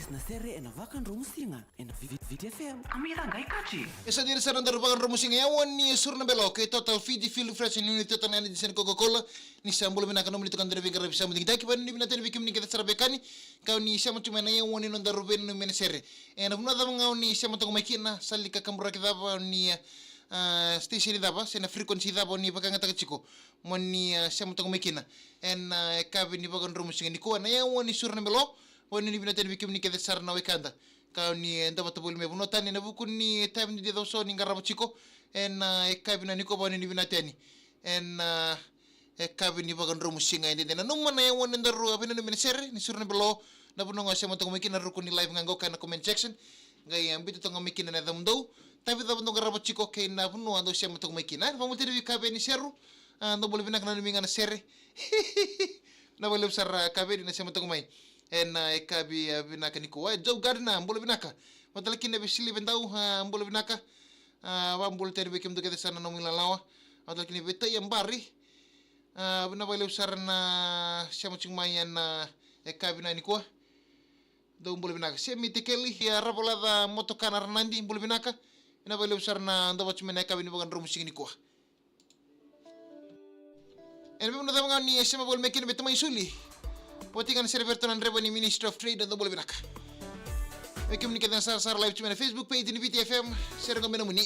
na sere ena vakan romusinga ena Vidi FM. Kamera ngai kachi. Esa diri sa nandar bagan romusinga yawan ni surna belok ke total Fiji Fuel Fresh Unit total ni disen Coca-Cola ni sambul mina kanum ni tukan dere bigara bisa muting taki ban ni binatan bikim ni kita sarabekani kau ni sama cuma na yawan ni nandar ruben ni mena sere. Ena buna da ngau ni sama tong makina salika kambura kita ba ni station daba sena frequency daba ni bakanga takachiko moni sama tong makina en kabi ni bagan romusinga ni ko na yawan ni surna belok wani ni binatan bikim ni kita sarna wekanda kau ni enda batabul me bunotan ni nabuku ni time ni dia so ni ngarabo chiko en kabina ni ko bani ni binatani en kabini bagan romusinga ini dena numma na yawan ndaru abina ni menesere ni surna belo na bunonga sama tong makina ruku ni live ngango kana comment section ngai ambitu tong makina na damdo tapi da bunonga ngarabo chiko ke na bunu ando sama tong makina famu tiri kabini seru ando boleh binak na minga na sere na boleh besar kabini na sama tong mai en kabi binaka ni ko jo garna boleh binaka matalaki na bisili bentau boleh binaka wam boleh teri bekim tu kita sana noming lalawa matalaki ni beta yang bari bina boleh besar na siapa cingmayan kabi na ni ko do boleh binaka semi tekeli ya rabola da motokanar nandi boleh binaka bina boleh besar na ndo bacum na kabi ni bukan romusing ni ko en bina da ngani sema boleh mekin beta mai suli Potingan server Andreba ni Ministry of Trade dan boleh binaka. Mekim ni kita sar live cuma di Facebook page ni VTFM share kami namun ni.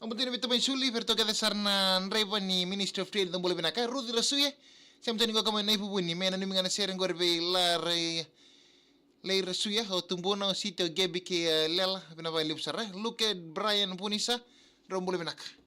Amuntin bito main suli berto kada sarna Andreba ni Ministry of Trade dan boleh binaka Rudy Rasuye siam tani ko kamay na ipubun ni mena ni mga nasering gorbe lay Rasuye o tumbuno sitio gebi ke lela binabay libsara Luke Brian Punisa rom boleh binaka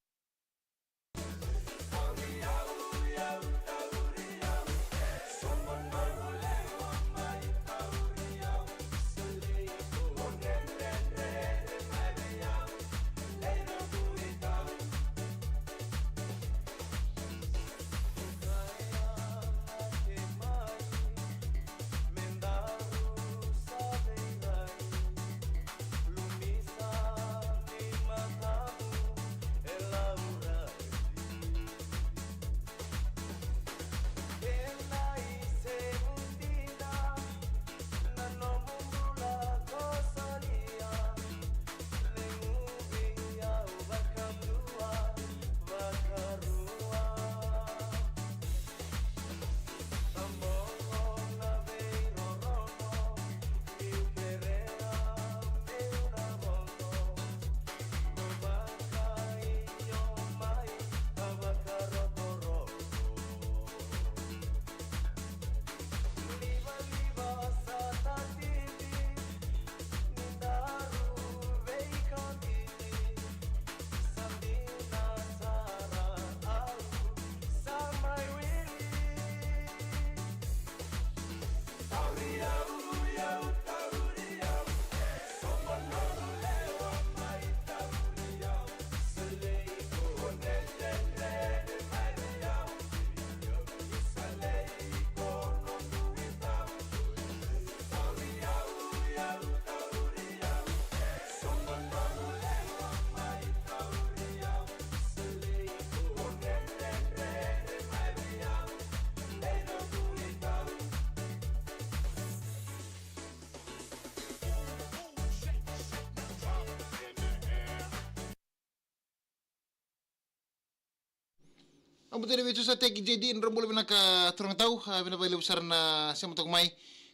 Ang buti na video sa tech JD in boleh binaka turang tahu binabay besar na siya matog mai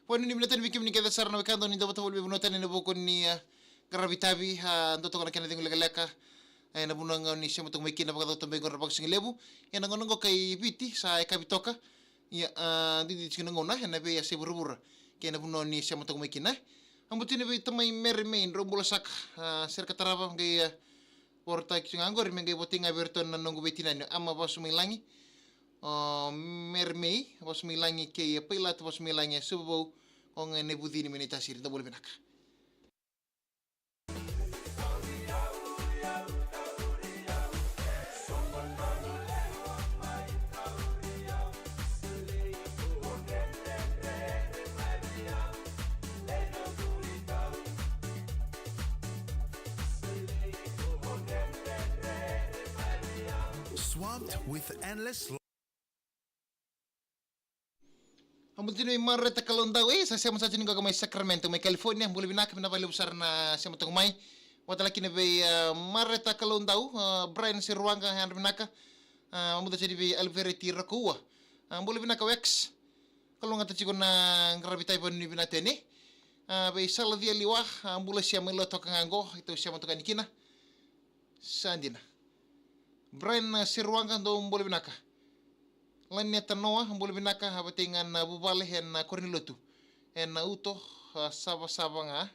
Pwani ni binatan bikim ni kada sarna wekando ni dapat volbe bunotan ni boko ni garabitabi ando to kana kena tingu leka na bunanga ni siya mutong maikin na pagkataw tambay ko rapag sing lebu yan ang ko kay biti sa kabitoka ya di sinangona na be ya sibur-bur kaya na buno ni siya mutong maikin na ang buti ni be tamay mermain rombulasak sir katarapa kay porta kisingangor mengay boting aberton na nunggu betinan ama pas sumilangi mermei pas sumilangi kay pilat pas sumilangi subo kung nebudi ni menitasir na boleh benaka. Swamped with endless. Ang buti ni Marreta Kalondaw sa siya masasin ko may Sacramento, may California, boleh binaka pinabali usar na siya matong may. Watala kini bay Marreta Kalondaw, Brian Siruanga han binaka. Amuda siya di Alvereti Rakua. Boleh binaka Wex. Kalunga ta chiko na ngrabitay pa ni binatene. Bay sala dia liwa, ambula siya may loto kangango, ito siya matong kanikina. Sandina. Brian Siruanga do boleh binaka. Lanya tanoa boleh binaka habatingan bubale hen kornilotu en uto saba nga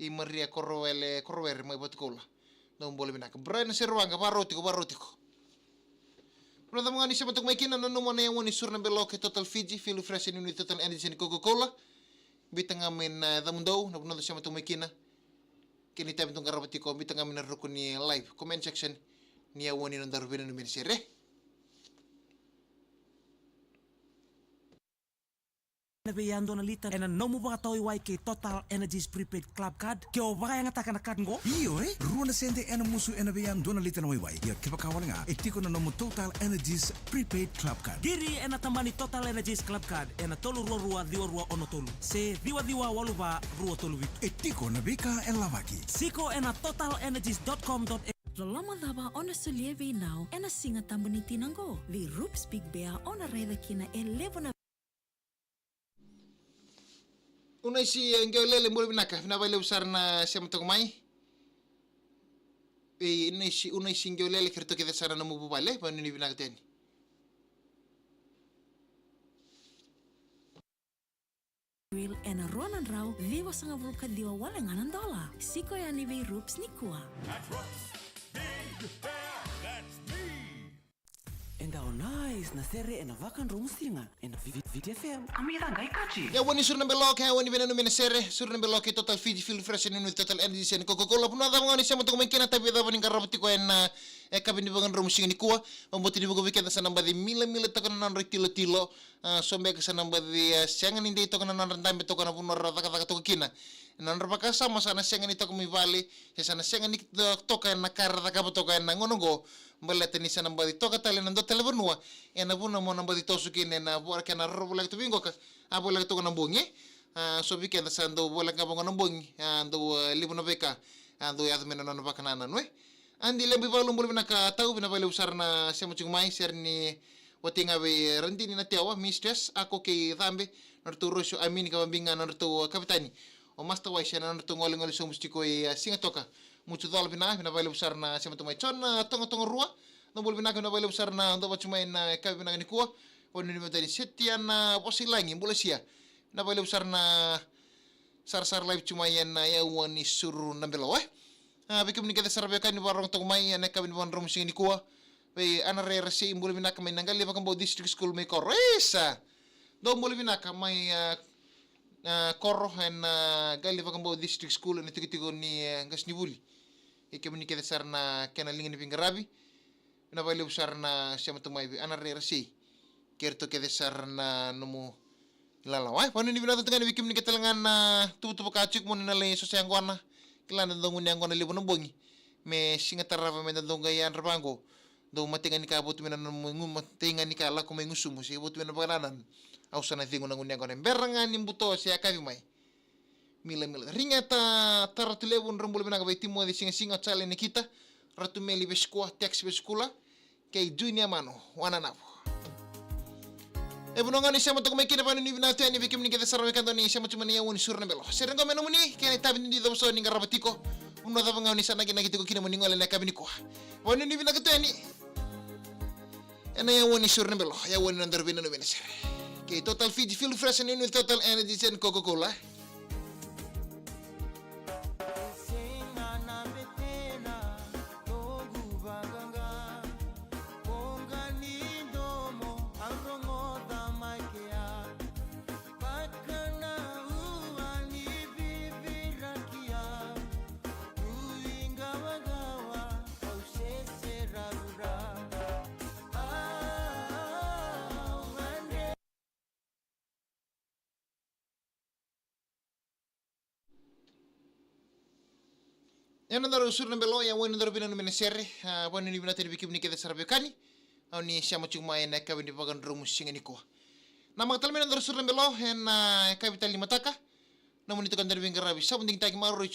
I Maria Corroere mai batkola dong boleh binaka Brian Siruanga barotiko Pernah mga ni siya batok may kina nanu mo na yung sur na beloke Total Fiji Filu Fresh ni Total Energy ni Coca-Cola bitang amin damundaw na punod siya batok may kina kini tayo itong karabatiko bitang amin na rukun ni live comment section niya wani ng darubin ng minisire. Nabiyando na lita na no mo ba tayo kay Total Energies Prepaid Club Card kaya ba kaya nga taka na card ngo? Iyo ruo na sente musu enabiyan dona lita na wayway ya kipakawal nga itiko na nomo Total Energies Prepaid Club Card. Diri tambani Total Energies Club Card tolu ruwa diwa ono tolu se diwa walu ba ruwa tolu wit Itiko na bika lavaki siko totalenergies.com.au Lama daba ona sulievi now ena singa tambani tinango vi rups big bea ona reda kina 11 Unay si Ngiolele boleh binaka pinabali usar na siya matong may. Unay si Ngiolele kirto kita sana na mububale paano ni binaka tani. Will ena ronan raw viwa sa nga vulka diwa wala nga ng dola. Siko ya ni vi rups ni kuwa. Enda nice na sere vakan rumusinga Vidi FM. Amira ngai kachi. Ya wani sur na beloke wani benanu minesere sur na beloke Total Fiji Filu Fresh ni Total Energy ni Coca-Cola puna da ngani siya matong may kina tabi da baning karabati ko en kabini bangan rumusinga ni kuwa mambuti ni bugo weekend sa namba di mila to kana nan tilo sombe ka sa namba di siangan hindi to kana nan randambe to kana puno rata kata to kina nan rabaka sama sana siangan ito kumi vale sana siangan ni to kana karata ka to kana ngonongo balete ni sa namba di to katale nando telefonua ena puna mo namba di to sukin ena buar kana robulag to bingo ka abolag to kana bungi so weekend sa ando bolag ka bungo bungi ando libo na beka ando yado mena no bakana nanwe andi lembi balum boleh naka tahu pinabali usar na siya mucing mai ser ni watinga be rendi ni natiawa mistress ako kay thambe narturo so amini ka bambinga narto kapitani o master wai siya narto ngol so mustiko singa toka mucho dal pinabali usar na siya mucing mai chon tongo ruwa no boleh naka pinabali usar na ando bacumai na kapitani ni kuwa oni ni metani setian posilangi boleh siya pinabali usar na sar live cumai na ya wani suru nambelo bikin ni kita sarbe kan ni warong tong mai na kabin bon rom sing ni kuwa be anare resi imbul binaka may nanggal liba kan bo district school may koresa do imbul binaka may korro en gali liba kan bo district school ni tigo ni gas ni buli ikem ni kita sar na kenalingin ni pingarabi na bali usar na siya matong may anare resi kerto kita sar na numu lalawai pano ni binatang tengah bikin ni kita lengan tutu pakacik mo na lay so sayang kuana Kilana dong unyang ko na libo ng bongi. Me singa tarava me dong gayan rabango. Dong matingan ni ka abot me na matingan ni ka ala ko may ngusumo si abot me na pagananan. Ausa na tingo ng unyang ko na berangan nimbuto siya kavi may. Mila. Ringata taratulebon rumbul me na kabay timo di singa chale ni kita. Ratumeli beskua text beskula kay Junior Mano wana na po. Bunongan ni siamo to kumekira pa ni binate ni bikim ni kita sarwe kanto ni siamo cuma ni yawon sur na belo. Sereng ko menu ni kaya tabi ni dito so ni ngarabatiko. Uno ta pangaw ni sana kinakitiko kina mo ni ngole na kabini ko. Wani ni binakato ni. Ana yawon ni sur na belo. Yawon ni nandar bina no bina sir. Okay, Total Fiji Fuel Fresh and with Total Energy and Coca-Cola. Yan andar usur na belo ya wani andar bina no menesere wani ni bina teri bikim ni kita sarabe kani au ni siamo cuma ena kabin di pagan rumus singa ni ko na mga talmen andar usur na belo en kapital ni mataka namun itu kan dari bingkar rabi sabun ting tagi maru